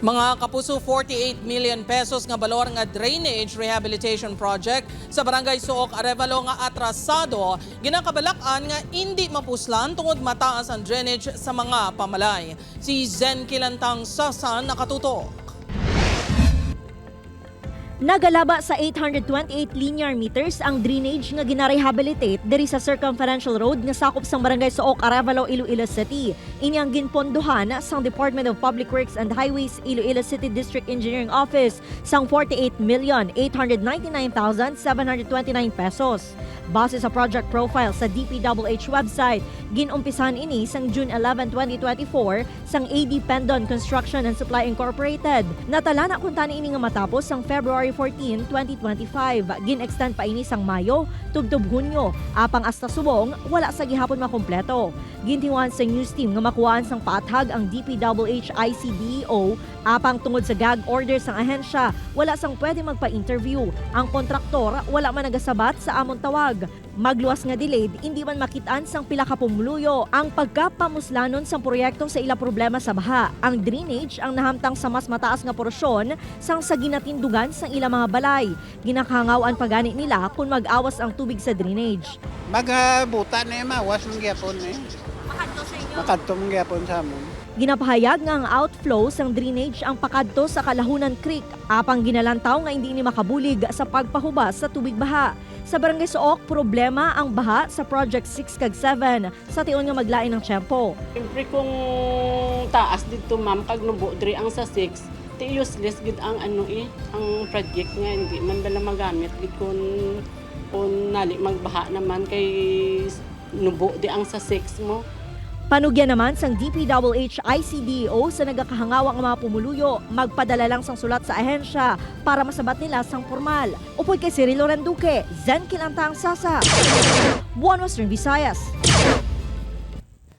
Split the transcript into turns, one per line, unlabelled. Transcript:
Mga kapuso, 48 million pesos nga balor nga drainage rehabilitation project sa Barangay Suok, Arevalo nga atrasado, ginakabalak-an nga hindi mapuslan tungod mataas ang drainage sa mga pamalay. Si Zen Kilantang Sasan nakatutok.
Nagalaba sa 828 linear meters ang drainage nga ginarehabilitate diri sa Circumferential Road nga sakop sang Barangay Suok, Arevalo, Iloilo City. Inyang ginpondohan sang Department of Public Works and Highways Iloilo City District Engineering Office sang 48,899,729 pesos. Base sa project profile sa DPWH website, ginumpisahan ini sang June 11, 2024 sang AD Pendon Construction and Supply Incorporated. Natala na kuntani ini nga matapos sang February 14, 2025. Gin-extend pa ini sang Mayo, tubtob Hunyo, apang hasta subong wala sa gihapon makompleto. Gintinguhan sa news team nga makuhaan sang paathag ang DPWH ICDEO apang tungod sa gag order sang ahensya, wala sang pwede magpa-interview. Ang kontraktor wala man nagasabat sa among tawag. Magluwas nga delayed, hindi man makitaan sang pila ka pumuluyo ang pagkapamuslanon sang proyekto sa ila problema sa baha. Ang drainage ang nahamtang sa mas mataas nga porsyon sang sa ginatindugan sang ila mga balay. Ginakangawaan pagani nila kung mag-awas ang tubig sa drainage.
Magbuta na yung mawas ng gyapon eh. Makadto mong gyapon sa amon.
Ginapahayag nga ang outflow sang drainage ang pakadto sa Kalahunan Creek, apang ginalantaw nga hindi ni makabulig sa pagpahubas sa tubig baha. Sa Barangay Suok, problema ang baha sa Project 6 kag 7 sa tion nga maglain ng tiyempo.
Siyempre kung taas dito ma'am, kag nubo diri ang sa 6, ti useless gid ang ang project nga hindi man bala magamit gid kung nali magbaha naman kay nubo di ang sa 6 mo.
Panugyan naman sang DPWH ICDEO sa nagakahangawa nga mga pumuluyo, magpadala lang sang sulat sa ahensya para masabat nila sang formal. Upoy kay Cirilo Randuque, Zen Kilantang Sasa, Buwan Western Visayas.